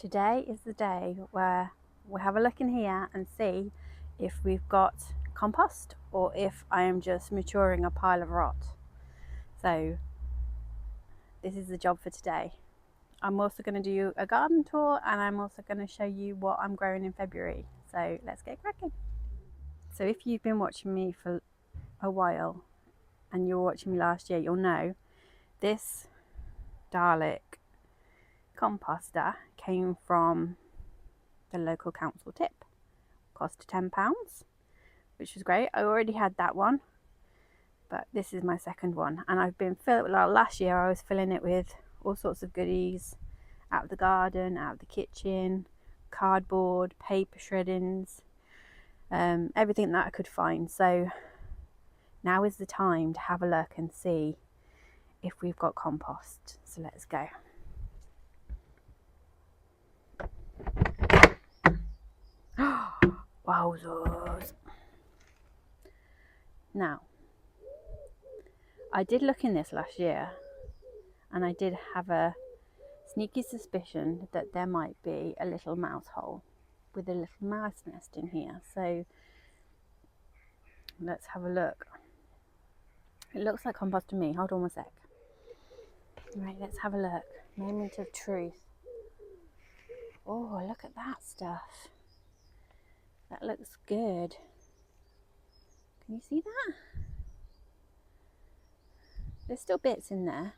Today is the day where we'll have a look in here and see if we've got compost or if I am just maturing a pile of rot. So this is the job for today. I'm also going to do a garden tour and I'm also going to show you what I'm growing in February. So let's get cracking. So if you've been watching me for a while and you were watching me last year, you'll know this Dalek composter came from the local council tip. Cost £10, which was great. I already had that one, but this is my second one, and I've been last year I was filling it with all sorts of goodies out of the garden, out of the kitchen, cardboard, paper shreddings, everything that I could find. So now is the time to have a look and see if we've got compost. So let's go. Wowzers. Now, I did look in this last year and I did have a sneaky suspicion that there might be a little mouse hole with a little mouse nest in here. So let's have a look. It looks like compost to me. Hold on a sec. Right, let's have a look. Moment of truth. Oh, look at that stuff. That looks good. Can you see that? There's still bits in there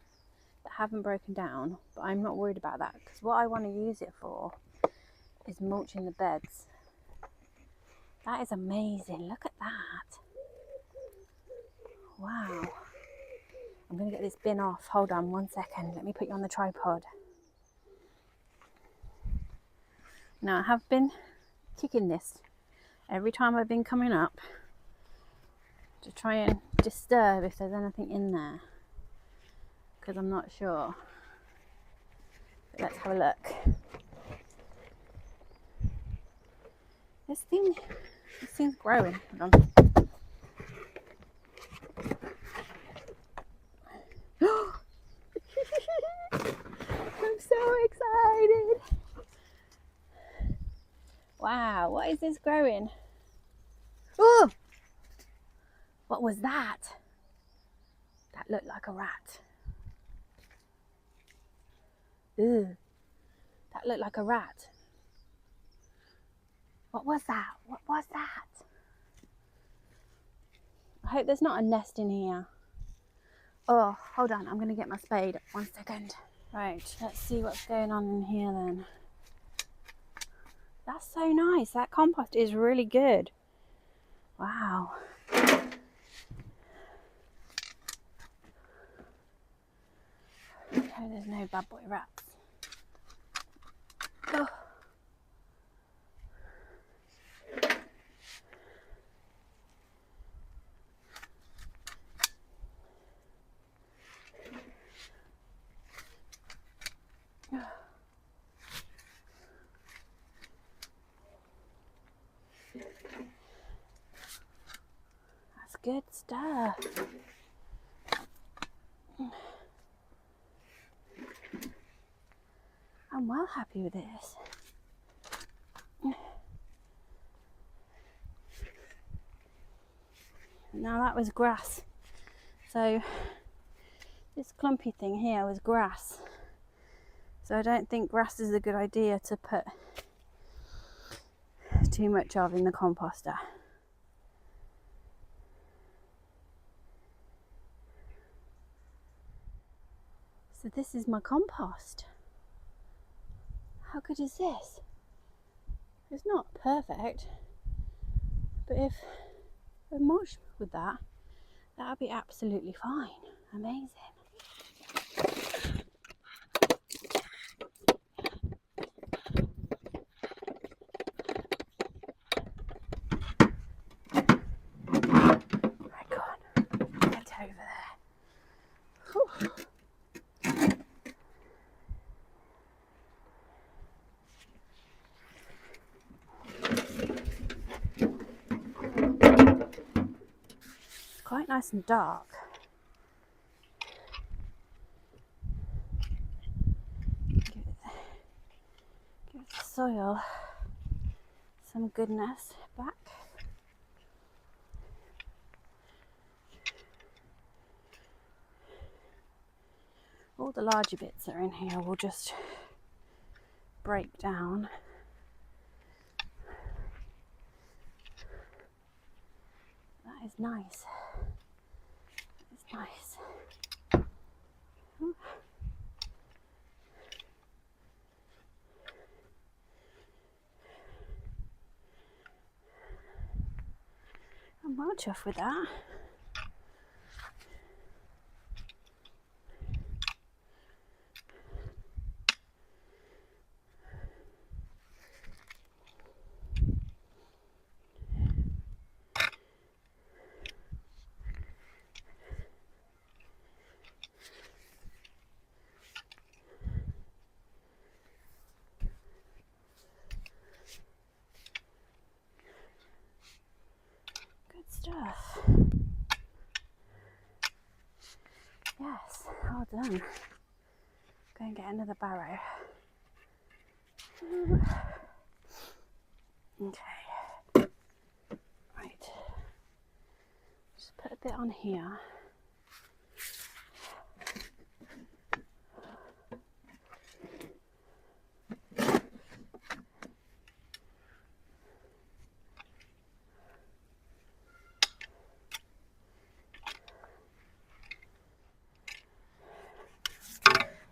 that haven't broken down, but I'm not worried about that because what I want to use it for is mulching the beds. That is amazing. Look at that. Wow. I'm going to get this bin off. Hold on 1 second. Let me put you on the tripod. Now, I have been kicking this every time I've been coming up to try and disturb if there's anything in there, because I'm not sure. But let's have a look. This thing's growing. Hold on. I'm so excited. Wow, what is this growing? Oh! What was that? That looked like a rat. Ew. That looked like a rat. What was that? What was that? I hope there's not a nest in here. Oh, hold on. I'm going to get my spade. 1 second. Right, let's see what's going on in here then. That's so nice. That compost is really good. Wow. Oh, there's no bad boy rats. Oh. That's good stuff. I'm well happy with this. Now that was grass. So this clumpy thing here was grass. So I don't think grass is a good idea to put too much of in the composter. So this is my compost. How good is this? It's not perfect, but if I mulch with that, that'll be absolutely fine. Amazing. Right, go on. Get over there. Whew. Quite nice and dark. Give it soil some goodness back. All the larger bits that are in here will just break down. That is nice. It's nice. I'm well chuffed with that. Stuff. Yes, well done. Go and get another barrow. Okay. Right. Just put a bit on here.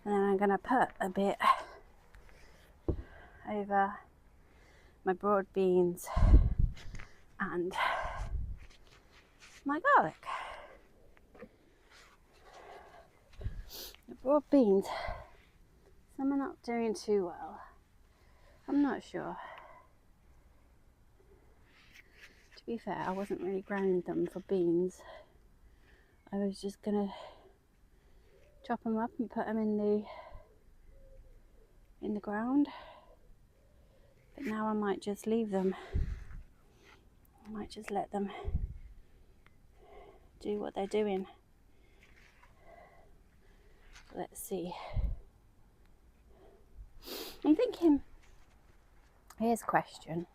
And then I'm going to put a bit over my broad beans and my garlic. The broad beans, some are not doing too well. I'm not sure. To be fair, I wasn't really growing them for beans. I was just going to chop them up and put them in the ground, but now I might just leave them. I might just let them do what they're doing. Let's see. I'm thinking, here's a question.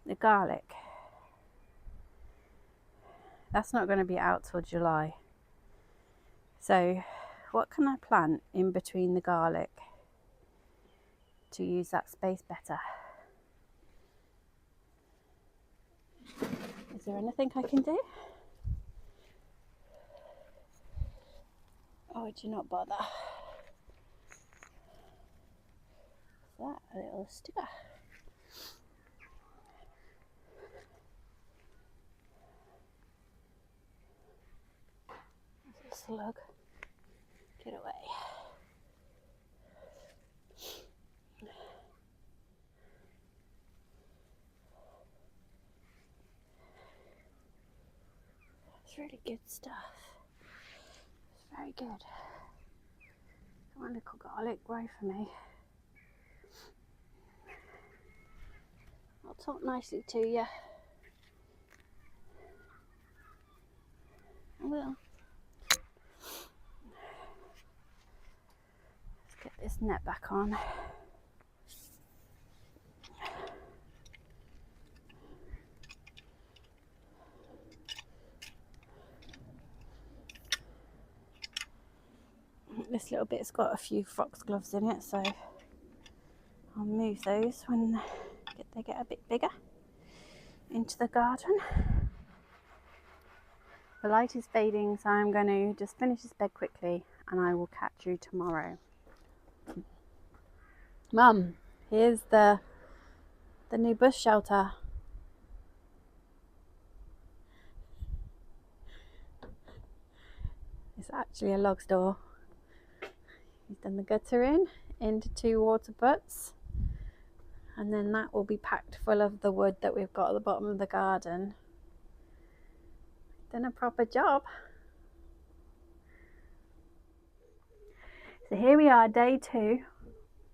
The garlic, that's not going to be out till July. So what can I plant in between the garlic to use that space better? Is there anything I can do? Or would you not bother? Is that a little sticker? There's a slug. Get away. It's really good stuff. It's very good. Come on, little garlic, grow for me. I'll talk nicely to you. I will. Let's get this net back on. This little bit's got a few foxgloves in it, so I'll move those when they get a bit bigger into the garden. The light is fading, so I'm going to just finish this bed quickly and I will catch you tomorrow. Mum, here's the new bush shelter. It's actually a log store. He's done the gutter into 2 water butts, and then that will be packed full of the wood that we've got at the bottom of the garden. Done a proper job. So here we are, day 2.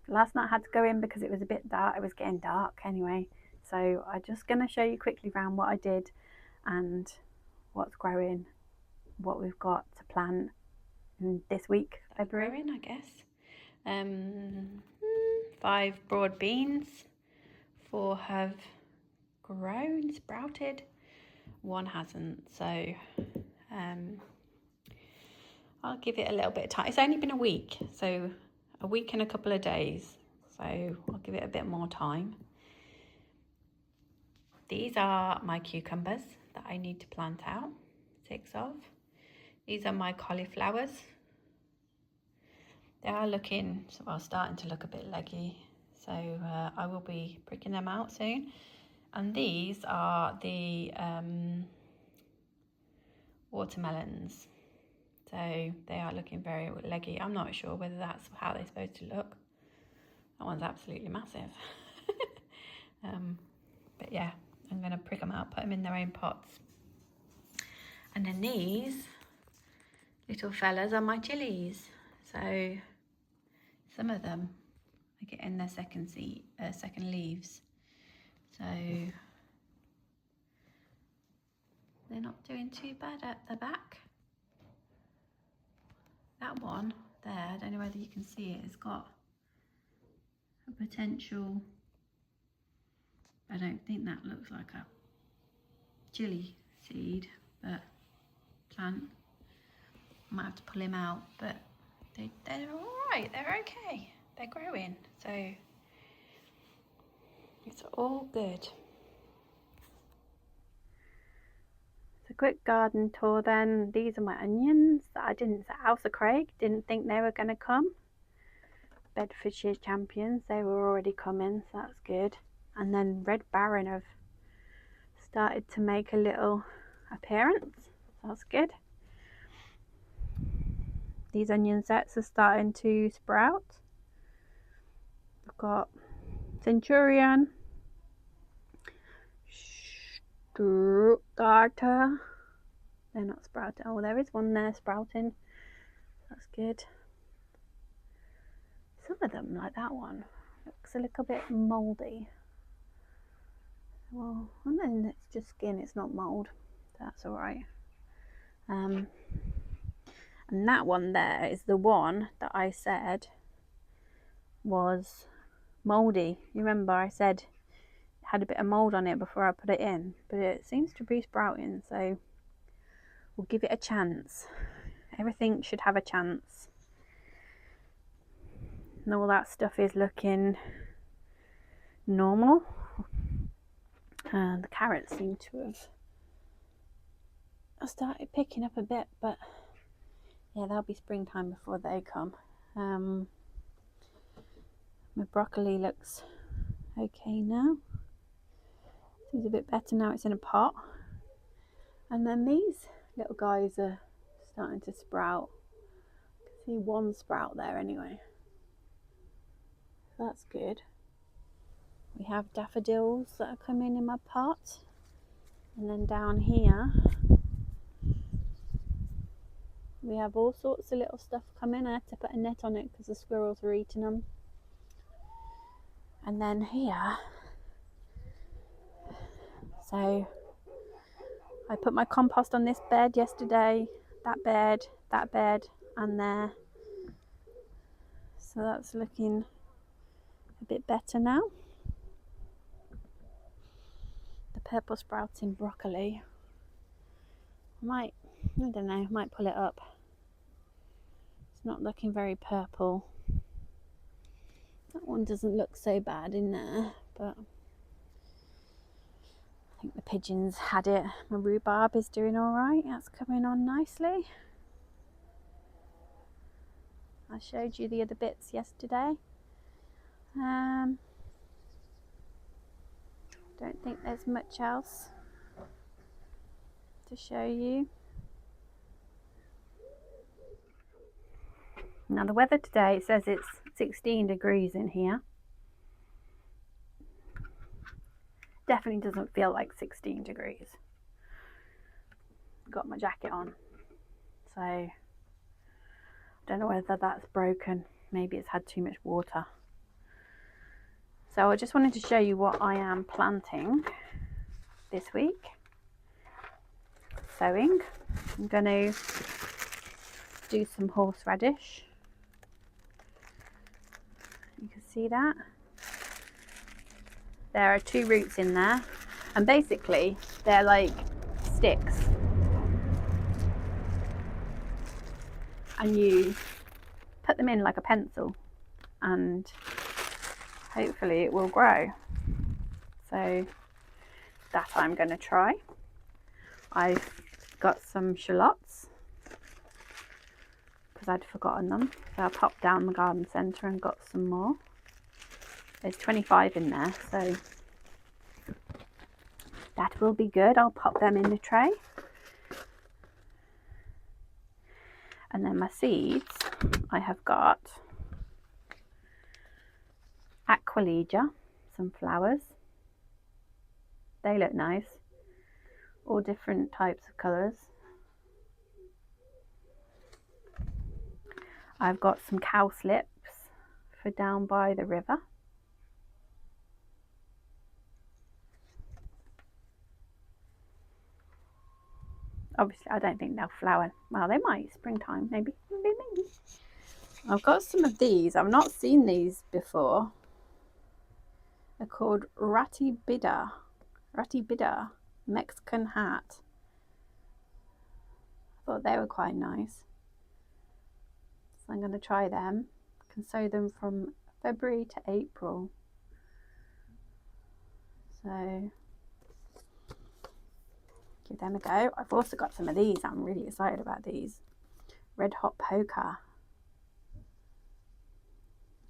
Last night I had to go in because it was a bit dark. It was getting dark anyway. So I'm just going to show you quickly around what I did and what's growing, what we've got to plant this week, February, I guess. 5 broad beans. 4 have grown, sprouted. 1 hasn't. So I'll give it a little bit of time. It's only been a week, so a week and a couple of days. So I'll give it a bit more time. These are my cucumbers that I need to plant out, 6 of. These are my cauliflowers. They are looking, well, starting to look a bit leggy. So I will be pricking them out soon. And these are the watermelons. So they are looking very leggy. I'm not sure whether that's how they're supposed to look. That one's absolutely massive. But yeah, I'm going to prick them out, put them in their own pots. And then these little fellas are my chilies. So some of them are getting their second leaves. So they're not doing too bad at the back. That one there, I don't know whether you can see it, it's got a potential, I don't think that looks like a chili seed, but plant. Might have to pull him out, but they're all right, they're okay, they're growing, so it's all good. A quick garden tour then. These are my onions that I didn't set out of Craig, didn't think they were going to come. Bedfordshire champions, they were already coming, so that's good. And then Red Baron have started to make a little appearance, so that's good. These onion sets are starting to sprout. I've got Centurion, Stuttgarter. They're not sprouting. Oh, there is one there sprouting. That's good. Some of them, like that one, looks a little bit mouldy. Well, and then it's just skin, it's not mould. That's alright. And that one there is the one that I said was mouldy. You remember I said it had a bit of mould on it before I put it in, but it seems to be sprouting, so we'll give it a chance. Everything should have a chance. And all that stuff is looking normal. The carrots seem to have started picking up a bit, but yeah, that'll be springtime before they come. My broccoli looks okay now. Seems a bit better now it's in a pot. And then these little guys are starting to sprout. I can see one sprout there anyway. So that's good. We have daffodils that are coming in my pot. And then down here we have all sorts of little stuff coming. I had to put a net on it because the squirrels were eating them. And then here, so I put my compost on this bed yesterday, that bed, and there. So that's looking a bit better now. The purple sprouting broccoli, I don't know, might pull it up. It's not looking very purple. That one doesn't look so bad in there, but I think the pigeons had it. My rhubarb is doing all right. That's coming on nicely. I showed you the other bits yesterday. Don't think there's much else to show you. Now the weather today, it says it's 16 degrees in here. Definitely doesn't feel like 16 degrees. Got my jacket on, so I don't know whether that's broken. Maybe it's had too much water. So I just wanted to show you what I am planting this week. Sowing. I'm going to do some horseradish. You can See that? There are 2 roots in there, and basically they're like sticks, and you put them in like a pencil and hopefully it will grow. So that I'm going to try. I've got some shallots because I'd forgotten them, so I popped down the garden centre and got some more. There's 25 in there, so that will be good. I'll pop them in the tray. And then my seeds, I have got Aquilegia, some flowers. They look nice, all different types of colours. I've got some cowslips for down by the river. Obviously I don't think they'll flower. Well, they might, springtime, maybe. I've got some of these. I've not seen these before. They're called Ratibida Mexican hat. I thought they were quite nice, so I'm going to try them. I can sow them from February to April, so give them a go. I've also got some of these. I'm really excited about these. Red Hot Poker,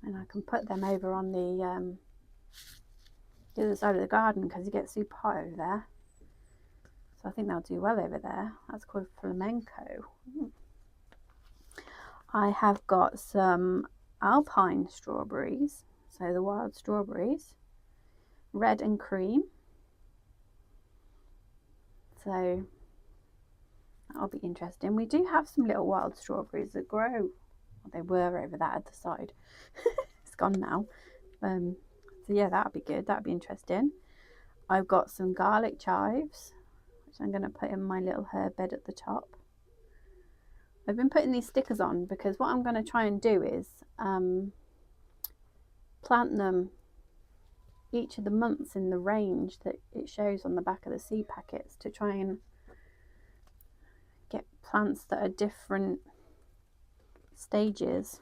and I can put them over on the other side of the garden because it gets super hot over there. So I think they'll do well over there. That's called flamenco. I have got some alpine strawberries, so the wild strawberries, red and cream. So that'll be interesting. We do have some little wild strawberries that grow. Well, they were over that other side. It's gone now. So yeah, that'll be good. That'll be interesting. I've got some garlic chives, which I'm going to put in my little herb bed at the top. I've been putting these stickers on because what I'm going to try and do is plant them each of the months in the range that it shows on the back of the seed packets, to try and get plants that are different stages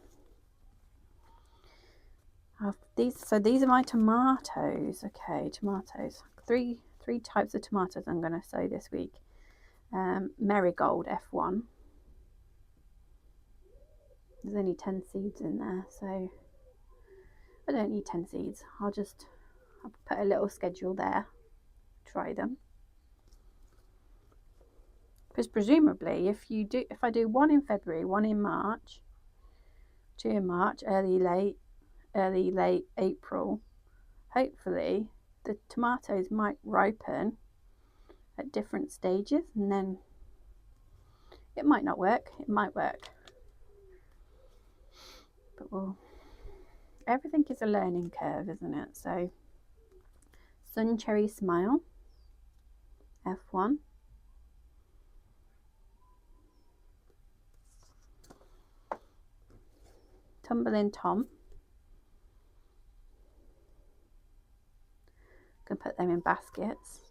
of these. So these are my tomatoes. Okay, tomatoes. Three types of tomatoes I'm going to sow this week. Marigold F1. There's only 10 seeds in there, so I don't need 10 seeds. I'll put a little schedule there, try them. Because presumably if I do one in February, one in March, 2 in March, early late April, hopefully the tomatoes might ripen at different stages, and then it might not work, it might work. But everything is a learning curve, isn't it? So Sun Cherry Smile F1, Tumbling Tom, can put them in baskets.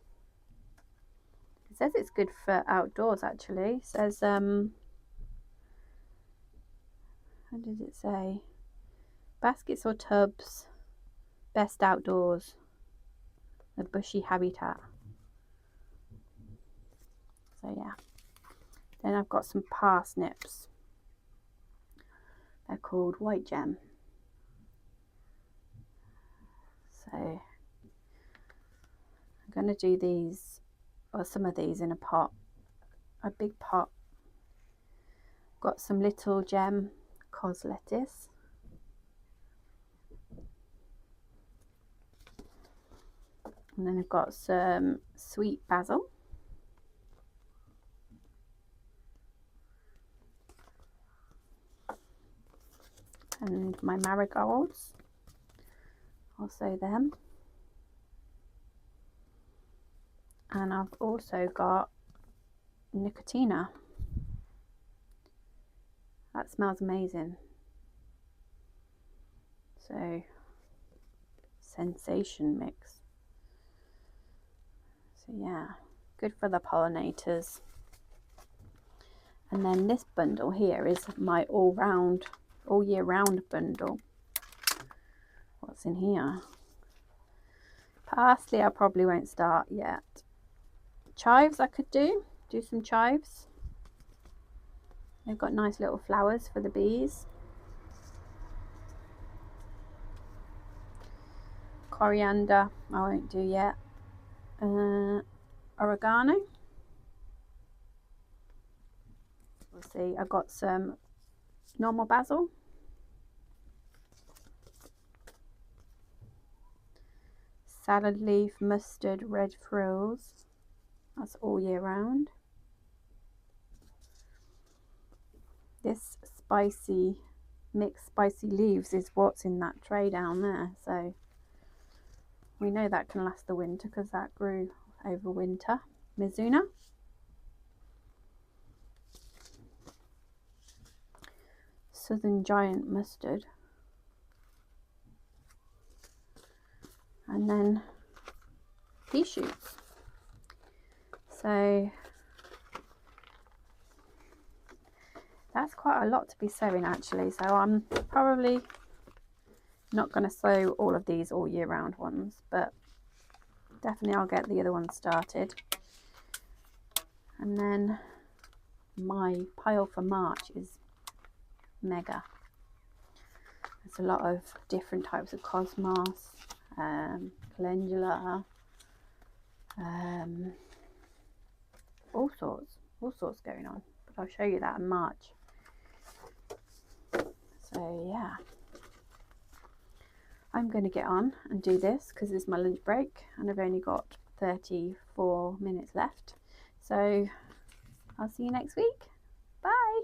It says it's good for outdoors actually. It says how did it say? Baskets or tubs, best outdoors, a bushy habitat. So yeah. Then I've got some parsnips. They're called White Gem. So I'm going to do these, or some of these, in a pot, a big pot. Got some Little Gem cos lettuce. And then I've got some sweet basil. And my marigolds, also them. And I've also got Nicotina. That smells amazing. So sensation mix. So yeah, good for the pollinators. And then this bundle here is my all year round bundle. What's in here? Parsley I probably won't start yet. Chives I could do some chives. They've got nice little flowers for the bees. Coriander I won't do yet. Oregano. We'll see. I've got some normal basil. Salad leaf, mustard, red frills. That's all year round. This mixed spicy leaves is what's in that tray down there. So we know that can last the winter because that grew over winter. Mizuna. Southern giant mustard. And then pea shoots. So that's quite a lot to be sowing actually. So I'm probably not going to sow all of these all year round ones, but definitely I'll get the other ones started. And then my pile for March is mega. There's a lot of different types of cosmos, calendula, all sorts going on, but I'll show you that in March. So yeah, I'm going to get on and do this because it's my lunch break and I've only got 34 minutes left. So I'll see you next week. Bye.